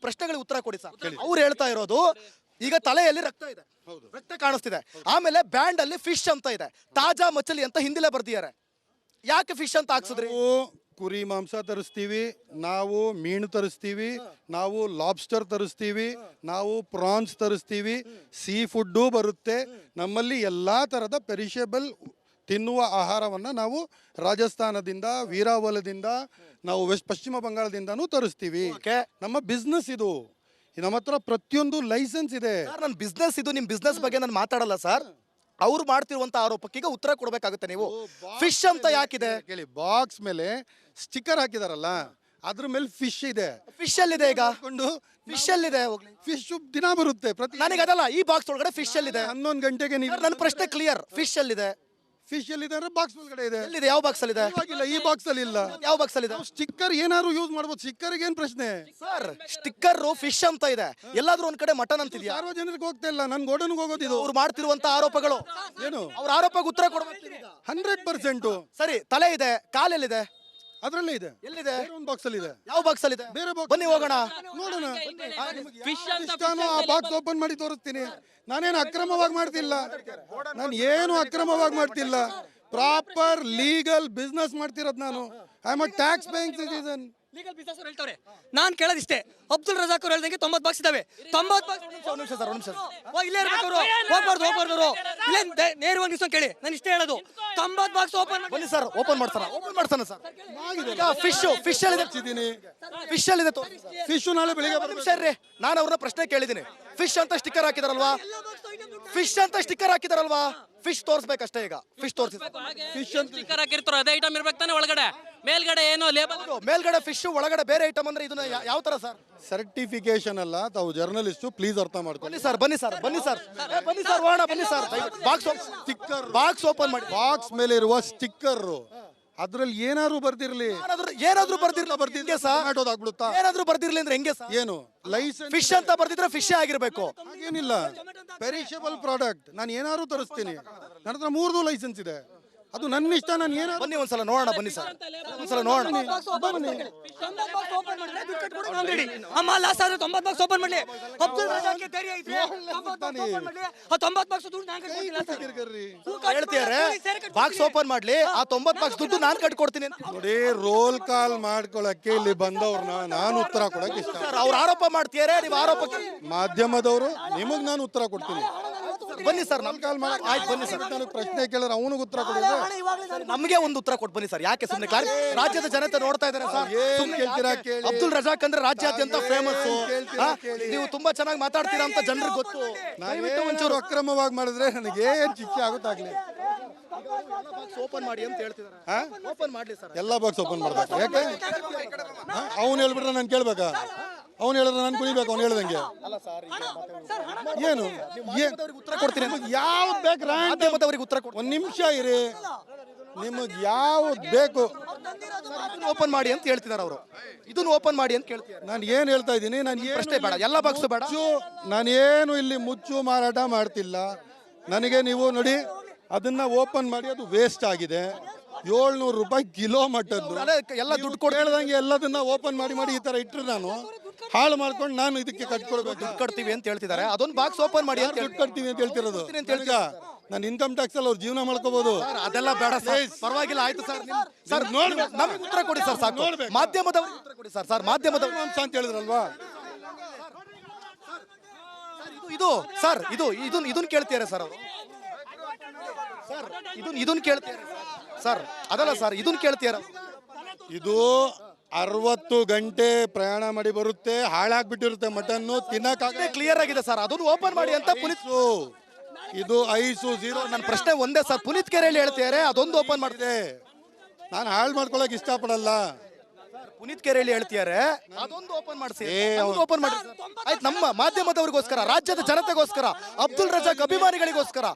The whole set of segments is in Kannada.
ಪ್ರಶ್ನೆಗಳಿಗೆ ಉತ್ತರ ಕೊಡಿ ಸರ್. ಅವ್ರು ಹೇಳ್ತಾ ಇರೋದು ಈಗ ತಲೆಯಲ್ಲಿ ರಕ್ತ ಇದೆ, ರಕ್ತ ಕಾಣಿಸ್ತಿದೆ, ಆಮೇಲೆ ಬ್ಯಾಂಡ್ ಅಲ್ಲಿ ಫಿಶ್ ಅಂತ ಇದೆ, ತಾಜಾ ಮಚಲಿ ಅಂತ ಹಿಂದಿಲೇ ಬರ್ದಿದ್ದಾರೆ. ಯಾಕೆ ಫಿಶ್ ಅಂತ ಹಾಕ್ಸಿದ್ರಿ? ಕುರಿ ಮಾಂಸ ತರಿಸ್ತೀವಿ, ನಾವು ಮೀನು ತರಿಸ್ತೀವಿ, ನಾವು ಲಾಬ್ಸ್ಟರ್ ತರಿಸ್ತೀವಿ, ನಾವು ಪ್ರಾನ್ಸ್ ತರಿಸ್ತೀವಿ, ಸೀ ಫುಡ್ಡು ಬರುತ್ತೆ. ನಮ್ಮಲ್ಲಿ ಎಲ್ಲ ಥರದ ಪೆರಿಷೇಬಲ್ ತಿನ್ನುವ ಆಹಾರವನ್ನು ನಾವು ರಾಜಸ್ಥಾನದಿಂದ, ವೀರಾವಲದಿಂದ, ನಾವು ಪಶ್ಚಿಮ ಬಂಗಾಳದಿಂದನೂ ತರಿಸ್ತೀವಿ. ನಮ್ಮ ಬಿಸ್ನೆಸ್ ಇದು, ನಮ್ಮ ಹತ್ರ ಪ್ರತಿಯೊಂದು ಲೈಸೆನ್ಸ್ ಇದೆ. ನನ್ನ ಬಿಸ್ನೆಸ್ ಇದು, ನಿಮ್ ಬಿಸ್ನೆಸ್ ಬಗ್ಗೆ ನಾನು ಮಾತಾಡಲ್ಲ ಸರ್. ಅವ್ರು ಮಾಡ್ತಿರುವಂತ ಆರೋಪಕ್ಕೆ ಈಗ ಉತ್ತರ ಕೊಡ್ಬೇಕಾಗುತ್ತೆ ನೀವು. ಫಿಶ್ ಅಂತ ಯಾಕಿದೆ ಕೇಳಿ, ಬಾಕ್ಸ್ ಮೇಲೆ ಸ್ಟಿಕ್ಕರ್ ಹಾಕಿದಾರಲ್ಲ, ಅದ್ರ ಮೇಲೆ ಫಿಶ್ ಇದೆ. ಫಿಶ್ ಅಲ್ಲಿದೆ ಈಗ, ಫಿಶ್ ಅಲ್ಲಿದೆ, ಫಿಶ್ ದಿನ ಬರುತ್ತೆ ಪ್ರತಿ. ನನಗೆ ಅದಲ್ಲ, ಈ ಬಾಕ್ಸ್ ಒಳಗಡೆ ಫಿಶ್ ಅಲ್ಲಿದೆ. 11 ಗಂಟೆಗೆ ನೀವು, ನನ್ನ ಪ್ರಶ್ನೆ ಕ್ಲಿಯರ್. ಫಿಶ್ ಅಲ್ಲಿದೆ, ಫಿಶ್ ಎಲ್ಲಿದೆ ಅಂದ್ರೆ ಬಾಕ್ಸ್ ಒಳಗಡೆ ಇದೆ. ಎಲ್ಲಿದೆ? ಯಾವ ಬಾಕ್ಸ್ ಅಲ್ಲಿ ಇದೆ? ಈ ಬಾಕ್ಸ್ ಅಲ್ಲಿ ಇಲ್ಲ. ಯಾವ ಬಾಕ್ಸ್ ಅಲ್ಲಿ ಇದೆ? ಸ್ಟಿಕ್ಕರ್ ಏನಾದ್ರು ಯೂಸ್ ಮಾಡ್ಬೋದು, ಸ್ಟಿಕ್ಕರ್ ಏನ್ ಪ್ರಶ್ನೆ ಸರ್? ಸ್ಟಿಕ್ಕರ್ ಫಿಶ್ ಅಂತ ಇದೆ, ಎಲ್ಲಾದ್ರೂ ಒಂದ್ ಕಡೆ ಮಟನ್ ಅಂತಿದ್ಯಾ? ಸಾರ್ವಜನಿಕರಿಗೆ ಹೋಗ್ತಾ ಇಲ್ಲ, ನನ್ ಗೋಡನ್ಗೆ ಹೋಗೋದಿದು. ಅವ್ರು ಮಾಡ್ತಿರುವಂತ ಆರೋಪಗಳು ಏನು? ಅವ್ರ ಆರೋಪಕ್ಕೆ ಉತ್ತರ ಕೊಡಬೇಕು 100%. ಸರಿ, ತಲೆ ಇದೆ, ಕಾಲೆಲ್ಲಿದೆ? ಅದ್ರಲ್ಲೇ ಇದೆ. ಎಲ್ಲಿದೆ? ಒಂದು ಬಾಕ್ಸ್ ಅಲ್ಲಿ ಇದೆ. ಯಾವ ಬಾಕ್ಸ್ ಅಲ್ಲಿ ಇದೆ? ಬೇರೆ ಬಾಕ್ಸ್. ಬನ್ನಿ ಹೋಗೋಣ, ನೋಡೋಣ. ಆ ಬಾಕ್ಸ್ ಓಪನ್ ಮಾಡಿ ತೋರಿಸ್ತೀನಿ. ನಾನೇನು ಅಕ್ರಮವಾಗಿ ಮಾಡ್ತಿಲ್ಲ, ನಾನು ಏನು ಅಕ್ರಮವಾಗಿ ಮಾಡ್ತಿಲ್ಲ. ಪ್ರಾಪರ್ ಲೀಗಲ್ ಬಿಸ್ನೆಸ್ ಮಾಡ್ತಿರೋದು ನಾನು. I am a tax paying citizen. Legal business ಅವ್ರು ಹೇಳ್ತಾರೆ. ನಾನು ಕೇಳೋದಿಷ್ಟೇ, ಅಬ್ದುಲ್ ರಜಾಕ್ ಅವ್ರು ಹೇಳ್ದಂಗೆ 90 ಬಾಕ್ಸ್ ಇದಾವೆ. 90 ಬಾಕ್ಸ್ ಇಲ್ಲೇ ಇರ್ಬೇಕು ಅವರು, ಹೋಗ್ಬಾರ್ದು. ಇಲ್ಲೇ ನೇರವಾಗಿ ನಿಲ್ಸ್ಕೊಂಡು ಕೇಳಿ, ನಾನು ಇಷ್ಟೇ ಹೇಳೋದು. 90 ಬಾಕ್ಸ್ ಓಪನ್ ಬನ್ನಿ ಸರ್, ಓಪನ್ ಮಾಡ್ತಾನೆ ಸರ್. ಫಿಶ್ ಅಲ್ಲಿದೆ, ಫಿಶ್ ಅಲ್ಲಿದೆ. ಫಿಶ್ ನಾಳೆ ಬೆಳಿಗ್ಗೆ ಸರಿ, ನಾನು ಅವ್ರನ್ನ ಪ್ರಶ್ನೆ ಕೇಳಿದ್ದೀನಿ. ಫಿಶ್ ಅಂತ ಸ್ಟಿಕ್ಕರ್ ಹಾಕಿದಾರಲ್ವಾ? ಫಿಶ್ ಅಂತ ಸ್ಟಿಕ್ಕರ್ ಹಾಕಿದಾರಲ್ವಾ? ಫಿಶ್ ತೋರಿಸ್ಬೇಕಷ್ಟೇ. ಈಗ ಫಿಶ್ ತೋರಿಸಿ. ಫಿಶ್ ಅಂತ ಸ್ಟಿಕ್ಕರ್ ಹಾಕಿರ್ತಾರೋ ಅದೇ ಐಟಮ್ ಇರ್ಬೇಕು ತಾನೆ ಒಳಗಡೆ. ಮೇಲ್ಗಡೆ ಏನೋ ಲೇಬಲ್, ಮೇಲ್ಗಡೆ ಫಿಶ್, ಒಳಗಡೆ ಬೇರೆ ಐಟಮ್ ಅಂದ್ರೆ ಇದನ್ನ ಯಾವ ತರ ಸರ್? ಸರ್ಟಿಫಿಕೇಶನ್ ಅಲ್ಲ, ತಾವು ಜರ್ನಲಿಸ್ಟ್, ಪ್ಲೀಸ್ ಅರ್ಥ ಮಾಡ್ಕೊಳ್ಳಿ. ಬನ್ನಿ ಸರ್ ಹೋಗೋಣ. ಬನ್ನಿ sir, box sticker, box open ಮಾಡಿ. ಬಾಕ್ಸ್ ಮೇಲೆ ಇರುವ ಸ್ಟಿಕ್ಕರ್ ಅದ್ರಲ್ಲಿ ಏನಾದ್ರು ಬರ್ದಿರ್ಲಿ, ಏನಾದ್ರು ಬರ್ದಿರ್ಲಿ ಸರ್, ಏನಾದ್ರು ಬರ್ದಿರ್ಲಿ ಅಂದ್ರೆ ಹೆಂಗೆ ಸರ್? ಏನು ಲೈಸೆನ್ಸ್? ಫಿಶ್ ಅಂತ ಬರ್ದಿದ್ರೆ ಫಿಶ್ ಆಗಿರ್ಬೇಕು. ಹಾಗೇನಿಲ್ಲ, ಪೆರಿಷಬಲ್ ಪ್ರಾಡಕ್ಟ್. ನಾನು ಏನಾದ್ರು ತರಿಸ್ತೀನಿ, ನನ್ನ ಹತ್ರ 3 ಲೈಸೆನ್ಸ್ ಇದೆ. ಅದು ನನ್ನ ಇಷ್ಟ. ನಾನು ಏನಾದ್ರು ಬನ್ನಿ ಒಂದ್ಸಲ ನೋಡೋಣ. ಬನ್ನಿ ಸರ್, ಒಂದ್ಸಲ ನೋಡೋಣ. ಅಮ್ಮ ಲಾಸ್ ಆದ್ರೆ 90 ಬಾಕ್ಸ್ ಓಪನ್ ಮಾಡ್ಲಿ. ಅಬ್ದುಲ್ ರಜಾಕ್ ಧೈರ್ಯ ಇದ್ರೆ 90 ಬಾಕ್ಸ್ ದುಡ್ಡು ನಾನು ಹೇಳ್ತಿದ್ದಾರೆ. ಬಾಕ್ಸ್ ಓಪನ್ ಮಾಡ್ಲಿ, ಆ 90 ಬಾಕ್ಸ್ ದುಡ್ಡು ನಾನು ಕಟ್ಕೊಡ್ತೀನಿ ಅಂತ. ನೋಡಿ, ರೋಲ್ ಕಾಲ್ ಮಾಡ್ಕೊಳಕ್ಕೆ ಇಲ್ಲಿ ಬಂದವ್ರನ್ನ ನಾನು ಉತ್ತರ ಕೊಡಕ್ಕೆ ಇಷ್ಟ. ಅವ್ರು ಆರೋಪ ಮಾಡ್ತಿದ್ದಾರೆ, ನೀವು ಆರೋಪಕ್ಕೆ ಮಾಧ್ಯಮದವರು, ನಿಮಗ್ ನಾನು ಉತ್ತರ ಕೊಡ್ತೀನಿ. ಬನ್ನಿ ಸರ್, ನಮ್ ಕಾಲ್ ಮಾಡಿ. ಆಯ್ತು ಬನ್ನಿ ಸರ್, ನನಗೆ ಪ್ರಶ್ನೆ ಕೇಳಿದ್ರೆ ಅವನಿಗೆ ಉತ್ತರ ಕೊಡಿದ್ರೆ ನಮಗೆ ಒಂದು ಉತ್ತರ ಕೊಟ್ಟು ಬನ್ನಿ ಸರ್. ಯಾಕೆ ಸುಮ್ಮನೆ ರಾಜ್ಯದ ಜನತೆ ನೋಡ್ತಾ ಇದ್ದಾರೆ ಸರ್. ಕೇಳ್ತೀರಾ ಕೇಳಿ. ಅಬ್ದುಲ್ ರಜಾಕ್ ಅಂದ್ರೆ ರಾಜ್ಯಾದ್ಯಂತ ಫೇಮಸ್. ನೀವು ತುಂಬಾ ಚೆನ್ನಾಗಿ ಮಾತಾಡ್ತೀರಾ ಅಂತ ಜನರಿಗೆ ಗೊತ್ತು. ಒಂಚೂರು ಅಕ್ರಮವಾಗಿ ಮಾಡಿದ್ರೆ ನನಗೆ ಏನ್ ಶಿಕ್ಷೆ ಆಗುತ್ತಾಗ್ಲಿ. ಓಪನ್ ಮಾಡಿ ಅಂತ ಹೇಳ್ತಿದ್ದಾರೆ. ಓಪನ್ ಮಾಡ್ಲಿ ಸರ್, ಎಲ್ಲ ಬಾಕ್ಸ್ ಓಪನ್ ಮಾಡ್ಬೇಕು. ಯಾಕೆ ಅವ್ನು ಹೇಳ್ಬಿಟ್ರೆ ನಾನು ಕೇಳ್ಬೇಕಾ? ಅವ್ನು ಹೇಳಿದ್ರೆ ನಾನು ಕುಣಿಬೇಕು, ಅವ್ನು ಹೇಳ್ದಂಗೆ. ಏನು ಉತ್ತರ ಕೊಡ್ತೀನಿ. ಯಾವ್ದು ಬೇಕು ಮಾಧ್ಯಮದವರಿಗೆ ಉತ್ತರ ಕೊಡಿ. 1 ನಿಮಿಷ ಇರಿ. ನಿಮಗೆ ಯಾವ್ದು ಬೇಕು ಓಪನ್ ಮಾಡಿ ಅಂತ ಹೇಳ್ತಿದ್ದಾರೆ ಅವರು. ಇದನ್ನು ಓಪನ್ ಮಾಡಿ ಅಂತ ಕೇಳ್ತಿದ್ದಾರೆ. ನಾನು ಏನ್ ಹೇಳ್ತಾ ಇದ್ದೀನಿ, ನಾನು ಪ್ರಶ್ನೆ ಬೇಡ, ಎಲ್ಲ ಬಾಕ್ಸ್ ಬೇಡ. ನಾನೇನು ಇಲ್ಲಿ ಮುಚ್ಚು ಮಾರಾಟ ಮಾಡ್ತಿಲ್ಲ. ನನಗೆ ನೀವು ನೋಡಿ, ಅದನ್ನ ಓಪನ್ ಮಾಡಿ, ಅದು ವೇಸ್ಟ್ ಆಗಿದೆ. 700 ರೂಪಾಯಿ ಕಿಲೋ ಮಟ್ಟದ್ದು. ಎಲ್ಲ ದುಡ್ಡು ಕೊಟ್ಟು ಹೇಳ್ದಂಗೆ ಎಲ್ಲದನ್ನ ಓಪನ್ ಮಾಡಿ ಈ ತರ ಇಟ್ಟರೆ ನಾನು ಹಾಳು ಮಾಡ್ಕೊಂಡು ನಾನು ಇದಕ್ಕೆ ಕಟ್ಕೊಡ್ಬೇಕು. ದುಡ್ಡು ಕಟ್ತೀವಿ ಅಂತ ಹೇಳ್ತಿದ್ದಾರೆ. ಅದೊಂದು ಬಾಕ್ಸ್ ಓಪನ್ ಮಾಡಿ ಅಂತ ದುಡ್ಡು ಕಟ್ತೀವಿ ಅಂತ ಹೇಳ್ತಿರೋದು. ನಾನು ಇನ್ಕಮ್ ಟ್ಯಾಕ್ಸ್ ಅಲ್ಲಿ ಅವ್ರ ಜೀವನ ಮಾಡ್ಕೋಬಹುದು. ಅದೆಲ್ಲ ಬೇಡ ಸರ್, ಪರವಾಗಿಲ್ಲ. ಆಯ್ತು ಸರ್, ನೋಡಿ ನಮಗೆ ಉತ್ತರ ಕೊಡಿ ಸರ್, ಸಾಕು. ಮಾಧ್ಯಮದವ್ರಿಗೆ ಉತ್ತರ ಕೊಡಿ ಸರ್. ಮಾಧ್ಯಮದವ್ರು ಅಂತ ಹೇಳಿದ್ರಲ್ವಾ? ಇದನ್ನ ಕೇಳ್ತಿದ್ದಾರೆ ಸರ್ ಅವರು. ಸರ್ ಇದನ್ನ ಕೇಳ್ತಿದ್ದಾರೆ ಸರ್. ಅದಲ್ಲ ಸರ್, ಇದನ್ನ ಕೇಳ್ತಿದ್ದಾರೆ. ಇದು 60 ಗಂಟೆ ಪ್ರಯಾಣ ಮಾಡಿ ಬರುತ್ತೆ, ಹಾಳಾಗ್ಬಿಟ್ಟಿರುತ್ತೆ ಮಟನ್ನು, ತಿನ್ನಕ್ಕಾಗದೆ. ಕ್ಲಿಯರ್ ಆಗಿದೆ ಸರ್, ಅದನ್ನು ಓಪನ್ ಮಾಡಿ ಅಂತ ಪುನೀತ್. ಇದು ಐಸು 0. ನನ್ನ ಪ್ರಶ್ನೆ ಒಂದೇ ಸರ್, ಪುನೀತ್ ಕೆರೆಯಲ್ಲಿ ಹೇಳ್ತಿದ್ದಾರೆ ಅದೊಂದು ಓಪನ್ ಮಾಡಿದೆ. ನಾನು ಹಾಳು ಮಾಡ್ಕೊಳಕ್ ಇಷ್ಟಪಡಲ್ಲ. ಪುನೀತ್ ಕೆರೆಯಲ್ಲಿ ಹೇಳ್ತಿದ್ದಾರೆ ಅದೊಂದು ಓಪನ್ ಮಾಡಿಸಿ. ಓಪನ್ ಮಾಡಿ ಆಯ್ತು. ನಮ್ಮ ಮಾಧ್ಯಮದವರಿಗೋಸ್ಕರ, ರಾಜ್ಯದ ಜನತೆಗೋಸ್ಕರ, ಅಬ್ದುಲ್ ರಜಾಕ್ ಅಭಿಮಾನಿಗಳಿಗೋಸ್ಕರ,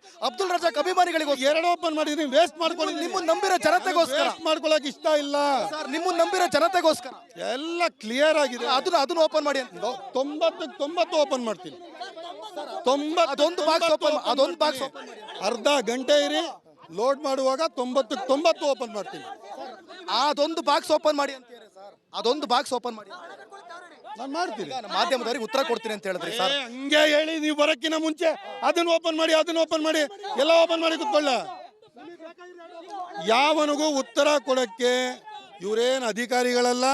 ಎರಡು ಓಪನ್ ಮಾಡಿದೀನಿ. ವೇಸ್ಟ್ ಮಾಡ್ಕೊಳ್ಳಿ. ನಿಮ್ಮನ್ನ ನಂಬಿರೋ ಜನತೆಗೋಸ್ಕರ ಮಾಡ್ಕೊಳಕ್ ಇಷ್ಟ ಇಲ್ಲ ಸರ್. ನಿಮ್ಮನ್ನ ನಂಬಿರೋ ಜನತೆಗೋಸ್ಕರ ಎಲ್ಲ ಕ್ಲಿಯರ್ ಆಗಿದೆ. ಅದನ್ನ ಓಪನ್ ಮಾಡಿ ಅಂತ. 90 ಓಪನ್ ಮಾಡ್ತೀನಿ. 90 ಅದೊಂದು ಬಾಕ್ಸ್ ಅರ್ಧ ಗಂಟೆ ಇರಿ. ಲೋಡ್ ಮಾಡುವಾಗ 90 ಓಪನ್ ಮಾಡ್ತೀನಿ. ಅದೊಂದು ಬಾಕ್ಸ್ ಓಪನ್ ಮಾಡಿ ಅಂತೀರಾ ಸರ್? ಅದೊಂದು ಬಾಕ್ಸ್ ಓಪನ್ ಮಾಡಿ. ನಾನು ಮಾಡ್ತೀನಿ. ನಾನು ಮಾಧ್ಯಮದವರಿಗೆ ಉತ್ತರ ಕೊಡ್ತೀನಿ ಅಂತ ಹೇಳಿದ್ರಿ ಸರ್. ಹಂಗೆ ಹೇಳಿ ನೀವು ಬರೋಕ್ಕಿಂತ ಮುಂಚೆ ಅದನ್ನ ಓಪನ್ ಮಾಡಿ ಎಲ್ಲ ಓಪನ್ ಮಾಡಿ ಕುತ್ಕೊಳ್ಳ. ಯಾವನಿಗೂ ಉತ್ತರ ಕೊಡಕ್ಕೆ ಇವರೇನು ಅಧಿಕಾರಿಗಳಲ್ಲ,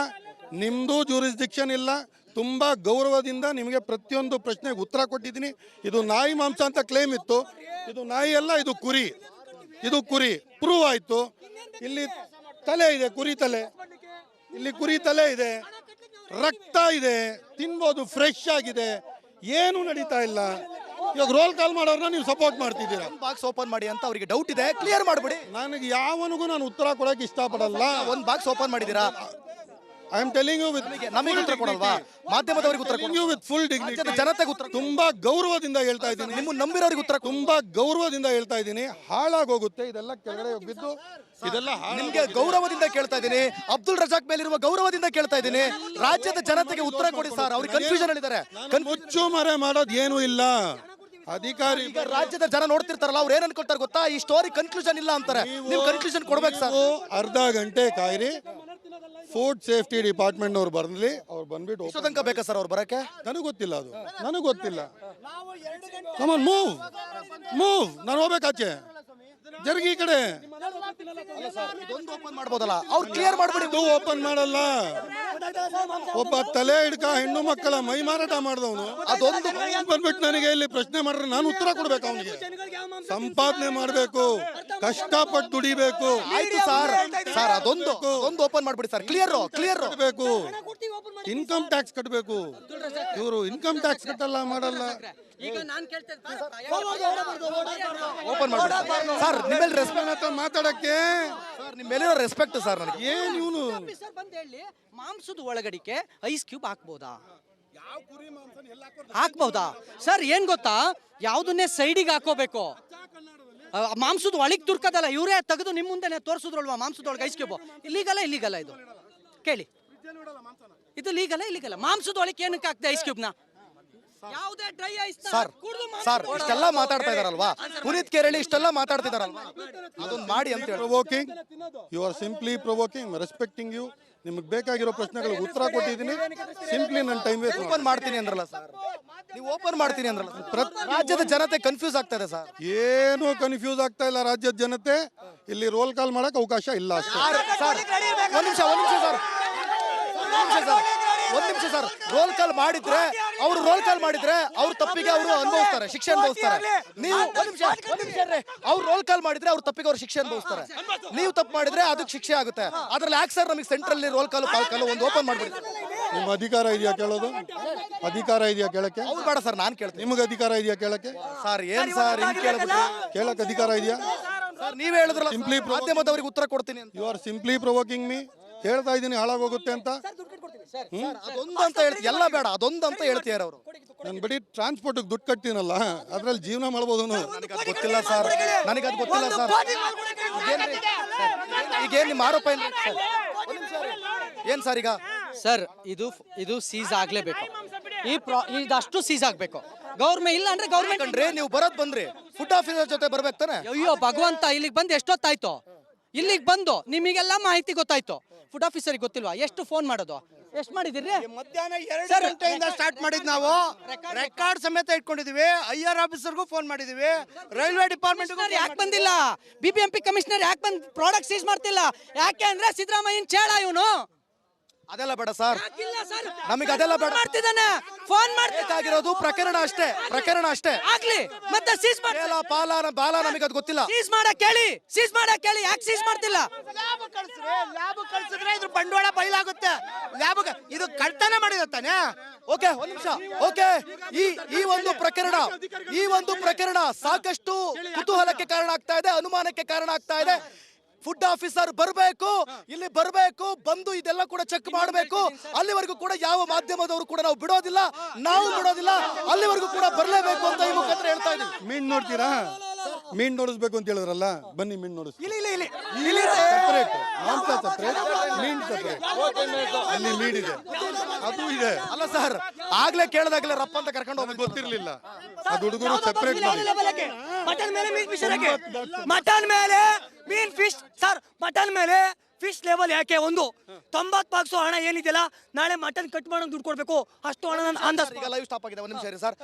ನಿಮ್ಮದು ಜೂರಿಸ್ಡಿಕ್ಷನ್ ಇಲ್ಲ. ತುಂಬ ಗೌರವದಿಂದ ನಿಮಗೆ ಪ್ರತಿಯೊಂದು ಪ್ರಶ್ನೆಗೆ ಉತ್ತರ ಕೊಟ್ಟಿದ್ದೀನಿ. ಇದು ನಾಯಿ ಮಾಂಸ ಅಂತ ಕ್ಲೇಮ್ ಇತ್ತು, ಇದು ನಾಯಿ ಅಲ್ಲ, ಇದು ಕುರಿ ಪ್ರೂವ್ ಆಯಿತು. ಇಲ್ಲಿ ತಲೆ ಇದೆ, ಕುರಿ ತಲೆ, ಇಲ್ಲಿ ಕುರಿ ತಲೆ ಇದೆ, ರಕ್ತ ಇದೆ, ತಿನ್ಬೋದು, ಫ್ರೆಶ್ ಆಗಿದೆ, ಏನು ನಡೀತಾ ಇಲ್ಲ. ಇವಾಗ ರೋಲ್ ಕಾಲ್ ಮಾಡೋರ್ನ ನೀವು ಸಪೋರ್ಟ್ ಮಾಡ್ತಿದ್ದೀರಾ. ಬಾಕ್ಸ್ ಓಪನ್ ಮಾಡಿ ಅಂತ ಅವರಿಗೆ ಡೌಟ್ ಇದೆ, ಕ್ಲಿಯರ್ ಮಾಡ್ಬಿಡಿ. ನನಗೆ ಯಾವನಿಗೂ ನಾನು ಉತ್ತರ ಕೊಡಕ್ಕೆ ಇಷ್ಟಪಡಲ್ಲ. ಒಂದು ಬಾಕ್ಸ್ ಓಪನ್ ಮಾಡಿದ್ದೀರಾ, I am telling you with ನಮಗೆ ಉತ್ತರ ಕೊಡಲ್ವಾ? ಮಾಧ್ಯಮದವರಿಗೆ ಉತ್ತರ ಕೊಡಿ. ವಿತ್ ಫುಲ್ ಡಿಗ್ನಿಟಿ, ಜನತೆಗೆ ಉತ್ತರ. ತುಂಬಾ ಗೌರವದಿಂದ ಹೇಳ್ತಾ ಇದ್ದೀನಿ, ನಿಮ್ಮ ನಂಬಿರೋರಿಗೆ ಉತ್ತರ ತುಂಬಾ ಗೌರವದಿಂದ ಹೇಳ್ತಾ ಇದ್ದೀನಿ. ಹಾಳಾಗೋಗುತ್ತೆ ಇದೆಲ್ಲ, ಕೆಳಗಡೆ ಬಿದ್ದು ಇದೆಲ್ಲ ನಿಮ್ಗೆ ಗೌರವದಿಂದ ಕೇಳ್ತಾ ಇದ್ದೀನಿ. ಅಬ್ದುಲ್ ರಜಾಕ್ ಮೇಲಿರುವ ಗೌರವದಿಂದ ಕೇಳ್ತಾ ಇದ್ದೀನಿ. ರಾಜ್ಯದ ಜನತೆಗೆ ಉತ್ತರ ಕೊಡಿ ಸರ್. ಅವ್ರಿಗೆ ಕನ್ಫ್ಯೂಷನ್ ಹೇಳಿದ್ದಾರೆ. ಮುಚ್ಚು ಮರೆ ಮಾಡೋದು ಏನೂ ಇಲ್ಲ. ಅಧಿಕಾರಿ ಈಗ ರಾಜ್ಯದ ಜನ ನೋಡ್ತಿರ್ತಾರಲ್ಲ, ಅವ್ರು ಏನ್ ಅನ್ಕೊಳ್ತಾರೆ ಗೊತ್ತಾ? ಈ ಸ್ಟೋರಿ ಕನ್ಕ್ಲೂಷನ್ ಇಲ್ಲ ಅಂತಾರೆ. ನೀವು ಕನ್ಕ್ಲೂಷನ್ ಕೊಡ್ಬೇಕು ಸರ್. ಅರ್ಧ ಗಂಟೆ ಕಾಯಿರಿ, ಫುಡ್ ಸೇಫ್ಟಿ ಡಿಪಾರ್ಟ್ಮೆಂಟ್ ಅವ್ರು ಬರ್ಲಿ, ಅವ್ರು ಬಂದ್ಬಿಟ್ಟು ತನಕ ಬೇಕಾ ಸರ್ ಅವ್ರು ಬರಕ್ಕೆ? ನನಗೆ ಗೊತ್ತಿಲ್ಲ, ಅದು ನನಗೆ ಗೊತ್ತಿಲ್ಲ. ಕಮಾನ್ ಮೂವ್, ನಾನು ಹೋಗ್ಬೇಕಾಚೆ, ಜರುಗಿ ಈ ಕಡೆ. ಇದೊಂದು ಓಪನ್ ಮಾಡ್ಬೋದಲ್ಲ, ಅವ್ರು ಕ್ಲಿಯರ್ ಮಾಡ್ಬಿಡಿ. ಇದು ಓಪನ್ ಮಾಡಲ್ಲ. ಒಬ್ಬ ತಲೆ ಹಿಡ್ಕ ಹೆಣ್ಣು ಮಕ್ಕಳ ಮೈ ಮಾರಾಟ ಮಾಡಿದವನು ಅದೊಂದು ಬಂದ್ಬಿಟ್ಟು ನನಗೆ ಇಲ್ಲಿ ಪ್ರಶ್ನೆ ಮಾಡ್ರೆ ನಾನು ಉತ್ತರ ಕೊಡ್ಬೇಕು. ಅವನಿಗೆ ಸಂಪಾದನೆ ಮಾಡಬೇಕು, ಕಷ್ಟಪಟ್ಟು ದುಡಿಬೇಕು. ಆಯ್ತು ಸರ್, ಸರ್ ಅದೊಂದು ಓಪನ್ ಮಾಡ್ಬಿಡಿ ಸರ್. ಕ್ಲಿಯರ್ ಕಟ್ಟಬೇಕು, ಇನ್ಕಮ್ ಟ್ಯಾಕ್ಸ್ ಕಟ್ಟಬೇಕು. ಇವರು ಇನ್ಕಮ್ ಟ್ಯಾಕ್ಸ್ ಕಟ್ಟಲ್ಲ, ಮಾಡಲ್ಲ. ಈಗ ನಾನು ಕೇಳ್ತಾ ಓಪನ್ ಮಾಡ್ಬಿಡಿ ಸರ್. ನಿಮ್ಮೆಲ್ಲ ರೆಸ್ಪೆಕ್ಟ್ ಮಾತಾಡಕ್ಕೆ ಸರ್, ನಿಮ್ಮೆಲ್ಲ ರೆಸ್ಪೆಕ್ಟ್ ಸರ್. ನನಗೆ ಏನ್ ಇವನು ಬಂದು ಹೇಳಿ, ಮಾಂಸದ ಒಳಗಡಿಕೆ ಐಸ್ ಕ್ಯೂಬ್ ಹಾಕ್ಬಹುದಾ ಸರ್? ಏನ್ ಗೊತ್ತಾ, ಯಾವ್ದನ್ನೇ ಸೈಡಿಗೆ ಹಾಕೋಬೇಕು. ಮಾಂಸದ ಒಳಗೆ ತುರ್ಕದಲ್ಲ, ಇವರೇ ತೆಗೆದು ನಿಮ್ಮ ಮುಂದೆ ತೋರಿಸಿದ್ರಲ್ವಾ ಮಾಂಸದ ಒಳಗೆ ಐಸ್ ಕ್ಯೂಬ್. ಇಲ್ಲಿಗಲ್ಲ ಇದು ಕೇಳಿ, ಇದು ಲೀಗಲ್ಲ. ಮಾಂಸದ ಒಳಗೆ ಏನಕ್ಕೆ ಹಾಕ್ದೆ ಐಸ್ ಕ್ಯೂಬ್ನ? ಯಾವುದೇ ಡ್ರೈ ಐಸ್ ಸರ್ ಇಷ್ಟೆಲ್ಲ ಮಾತಾಡ್ತಾ ಇದಾರಲ್ವಾ, ಪುನೀತ್ ಕೇರಳಿ ಇಷ್ಟೆಲ್ಲ ಮಾತಾಡ್ತಿದಾರಲ್ವಾ, ಅದೊಂದು ಮಾಡಿ ಅಂತ ಹೇಳಿ. Provoking, you are simply provoking, respecting you. ನಿಮ್ಗೆ ಬೇಕಾಗಿರೋ ಪ್ರಶ್ನೆಗಳಿಗೆ ಉತ್ತರ ಕೊಟ್ಟಿದ್ದೀನಿ. ಸಿಂಪ್ಲಿ ನನ್ನ ಟೈಮ್ ವೇಸ್ಟ್. ಓಪನ್ ಮಾಡ್ತೀನಿ ಅಂದ್ರಲ್ಲ ಸರ್, ನೀವು ಓಪನ್ ಮಾಡ್ತೀನಿ ಅಂದ್ರಲ್ಲ. ರಾಜ್ಯದ ಜನತೆ ಕನ್ಫ್ಯೂಸ್ ಆಗ್ತಾ ಇದೆ ಸರ್. ಏನು ಕನ್ಫ್ಯೂಸ್ ಆಗ್ತಾ ಇಲ್ಲ ರಾಜ್ಯದ ಜನತೆ. ಇಲ್ಲಿ ರೋಲ್ ಕಾಲ್ ಮಾಡಕ್ ಅವಕಾಶ ಇಲ್ಲ ಅಷ್ಟೇ. ಒಂದ್ ನಿಮಿಷ ಸರ್. ರೋಲ್ ಕಾಲ್ ಮಾಡಿದ್ರೆ ಅವ್ರ ತಪ್ಪಿಗೆ ಅವರು ಅನುಭವಿಸ್ತಾರೆ, ಶಿಕ್ಷೆ ಅನುಭವಿಸ್ತಾರೆ. ನೀವು ಒಂದ್ ನಿಮಿಷ ಅವ್ರು ರೋಲ್ ಕಾಲ್ ಮಾಡಿದ್ರೆ ಅವ್ರ ತಪ್ಪಿಗೆ ಅವ್ರು ಶಿಕ್ಷೆ ಅನುಭವಿಸ್ತಾರೆ. ನೀವು ತಪ್ಪು ಮಾಡಿದ್ರೆ ಅದಕ್ಕೆ ಶಿಕ್ಷೆ ಆಗುತ್ತೆ. ಅದ್ರಲ್ಲಿ ಯಾಕೆ ಸರ್ ನಮಗೆ ಸೆಂಟ್ರಲ್ಲಿ ರೋಲ್ ಕಾಲ್ ಒಂದು ಓಪನ್ ಮಾಡ್ಬಿಡಿ. ನಿಮ್ಮ ಅಧಿಕಾರ ಇದೆಯಾ ಕೇಳೋದು? ಅಧಿಕಾರ ಇದೆಯಾ ಕೇಳಕ್ಕೆ? ಅವ್ರು ಬೇಡ ಸರ್, ನಾನು ಕೇಳ್ತೀನಿ. ನಿಮಗೆ ಅಧಿಕಾರ ಇದೆಯಾ ಕೇಳಕ್ಕೆ? ಸರ್ ಏನ್ ಸರ್ ಹಿಂಗ್ ಕೇಳಕ್ ಅಧಿಕಾರ ಇದೆಯಾ ಸರ್? ನೀವೇ ಹೇಳಿದ್ರಲ್ಲ ಸಿಂಪ್ಲಿ ಮಾಧ್ಯಮದವರಿಗೆ ಉತ್ತರ ಕೊಡ್ತೀನಿ ಅಂತ. You are simply provoking me. ಹೇಳ್ತಾ ಇದ್ದೀನಿ ಹಾಳಾಗೋಗುತ್ತೆ ಅಂತ. ಅದೊಂದು ಅಂತ ಹೇಳ್ತೀವಿ, ಎಲ್ಲ ಬೇಡ, ಅದೊಂದು ಅಂತ ಹೇಳ್ತೀಯಾರ ಅವರು. ನಾನು ಬರೀ ಟ್ರಾನ್ಸ್ಪೋರ್ಟ್ ದುಡ್ಡು ಕಟ್ತೀನಲ್ಲ, ಅದ್ರಲ್ಲಿ ಜೀವನ ಮಾಡ್ಬೋದು. ನನಗದು ಗೊತ್ತಿಲ್ಲ ಸರ್. ಈಗೇನ್ ನಿಮ್ಮ ಆರೋಪ ಏನ್ ಸರ್? ಈಗ ಸರ್ ಇದು ಸೀಸ್ ಆಗ್ಲೇಬೇಕು. ಇದಷ್ಟು ಸೀಸ್ ಆಗ್ಬೇಕು. ಗೌರ್ಮೆಂಟ್ ಇಲ್ಲ ಅಂದ್ರೆ ಗೌರ್ಮೆಂಟ್ ಕಂಡ್ರೆ ನೀವು ಬರೋದ್ ಬಂದ್ರಿ, ಫುಡ್ ಆಫೀಸರ್ ಜೊತೆ ಬರ್ಬೇಕು ತಾನೆ? ಅಯ್ಯೋ ಭಗವಂತ, ಇಲ್ಲಿಗೆ ಬಂದು ಎಷ್ಟೊತ್ತಾಯ್ತು? ಇಲ್ಲಿಗೆ ಬಂದು ನಿಮಗೆಲ್ಲ ಮಾಹಿತಿ ಗೊತ್ತಾಯ್ತು. ಫುಡ್ ಆಫೀಸರಿಗೆ ಗೊತ್ತಿಲ್ವಾ? ಎಷ್ಟು ಫೋನ್ ಮಾಡೋದು? ಎಷ್ಟು ಮಾಡಿದಿರಿ? ಮಧ್ಯಾಹ್ನ 2 ಗಂಟೆಯಿಂದ ಸ್ಟಾರ್ಟ್ ಮಾಡಿದ್ ನಾವು. ರೆಕಾರ್ಡ್ ಸಮೇತ ಇಟ್ಕೊಂಡಿದೀವಿ. ಐಆರ್ ಆಫೀಸರ್ಗೂ ಫೋನ್ ಮಾಡಿದೀವಿ, ರೈಲ್ವೆ ಡಿಪಾರ್ಟ್ಮೆಂಟ್ ಯಾಕೆ ಬಂದಿಲ್ಲ? BBMP ಕಮಿಷನರ್ ಯಾಕೆ ಬಂದು ಪ್ರಾಡಕ್ಟ್ ಸೀಸ್ ಮಾಡ್ತಿಲ್ಲ? ಯಾಕೆ ಅಂದ್ರೆ ಸಿದ್ದರಾಮಯ್ಯನ್ ಚೇಳ ಇವನು. ಅದೆಲ್ಲ ಬೇಡ ಸರ್, ನಮಗೆ ಅದೆಲ್ಲ ಬೇಡ. ಮಾಡ್ತಿದ್ದಾನೆ, ಫೋನ್ ಮಾಡ್ಬೇಕಾಗಿರೋದು ಪ್ರಕರಣ ಅಷ್ಟೇ. ಆಗ್ಲಿ, ಮತ್ತೆ ಸೀಸ್ ಮಾಡಿ ಬಾಲ ನಮಗೆ ಅದು ಗೊತ್ತಿಲ್ಲ. ಸೀಸ್ ಮಾಡಕ್ ಹೇಳಿ. ಯಾಕೆ ಸೀಸ್ ಮಾಡ್ತಿಲ್ಲ? ಲ್ಯಾಬ್ ಕಳ್ಸಿದ್ರೆ ಇದ್ರ ಬಂಡವಾಳ ಬಯಲಾಗುತ್ತೆ. ಲ್ಯಾಬ್ ಇದು ಕಳ್ತನ ಮಾಡಿದ ತಾನೆ. ಓಕೆ, ಒಂದ್ ನಿಮಿಷ. ಓಕೆ, ಈ ಒಂದು ಪ್ರಕರಣ ಸಾಕಷ್ಟು ಕುತೂಹಲಕ್ಕೆ ಕಾರಣ ಆಗ್ತಾ ಇದೆ, ಅನುಮಾನಕ್ಕೆ ಕಾರಣ ಆಗ್ತಾ ಇದೆ. ಫುಡ್ ಆಫೀಸರ್ ಇಲ್ಲಿ ಬರಬೇಕು, ಬಂದು ಇದೆಲ್ಲ ಕೂಡ ಚೆಕ್ ಮಾಡಬೇಕು. ಅಲ್ಲಿವರೆಗೂ ಕೂಡ ಯಾವ ಮಾಧ್ಯಮದವರು ಕೂಡ ನಾವು ಬಿಡೋದಿಲ್ಲ. ಅಲ್ಲಿವರೆಗೂ ಕೂಡ ಬರಲೇಬೇಕು ಅಂತ ಈ ಮುಖಾಂತರ ಹೇಳ್ತಾ ಇದ್ದೀವಿ. ಮೀನ್ ನೋಡ್ತೀರಾ? ಮೀನ್ ನೋಡಿಸ್ಬೇಕು ಅಂತ ಹೇಳಿದ್ರಲ್ಲ, ಬನ್ನಿ ಮೀನ್ ನೋಡಿಸ್ತೀವಿ. ಸೆಪರೇಟ್ ಮಾಂಸ ಸೆಪರೇಟ್, ಮೀನ್ ಸೆಪರೇಟ್. ಅಲ್ಲಿ ಮೀನ್ ಇದೆ, ಅದು ಇದೆ. ಅಲ್ಲ ಸರ್, ಆಗ್ಲೇ ಕೇಳದಾಗ್ಲೇ ರಪ್ಪ ಅಂತ ಕರ್ಕೊಂಡು ಹೋಗಿ ಗೊತ್ತಿರ್ಲಿಲ್ಲ. ಅದು ಹುಡುಗರು ಸೆಪರೇಟ್ ಮಾಡಿ. ಮಟನ್ ಮೇಲೆ ಮೀನ್ ಫಿಶ್, ಮಟನ್ ಮೇಲೆ ಮೀನ್ ಫಿಶ್ ಸರ್. ಮಟನ್ ಮೇಲೆ ಫಿಶ್ ಲೆವೆಲ್ ಯಾಕೆ ಒಂದು 90 ಬಾಕ್ಸು ಹಣ ಏನಿದೆಯಲ್ಲ ನಾಳೆ ಮಟನ್ ಕಟ್ ಮಾಡೋಕೆ ದುಡ್ಡು ಕೊಡ್ಬೇಕು ಅಷ್ಟು ಹಣ ನಾನು ಈಗ ಲೈವ್ ಸ್ಟಾಪ್ ಆಗಿದೆ ಒಂದು ನಿಮಿಷ ಇರಿ ಸರ್